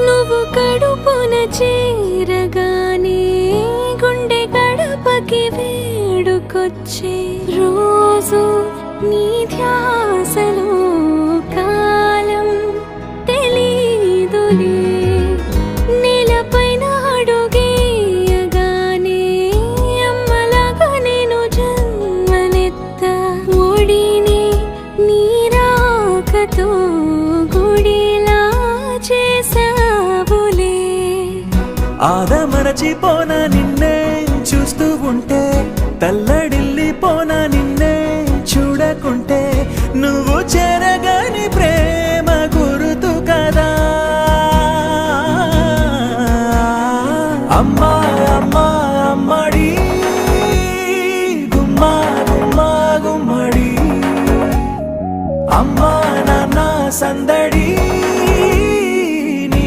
నువ్వు కడుపున చేరగానే గుండె గడపకి వేడుకొచ్చే రోజు నీ ధ్యాసలో కాలం తెలీదులే. నేలపైన అడుగేయగానే అమ్మలాగా నేను జన్మనెత్త ఒడిని నీ రాకతో గుడిలా చేసావులే. ఆదమరచిపోనా నిన్నే చూస్తూ ఉంటే, తల్లడిల్లిపోనా నిన్నే చూడకుంటే, నువ్వు చెరగని ప్రేమ గురుతు కదా. అమ్మా అమ్మా అమ్మడి గుమ్మా గుమ్మా గుమ్మడి, అమ్మా నాన్న సందడి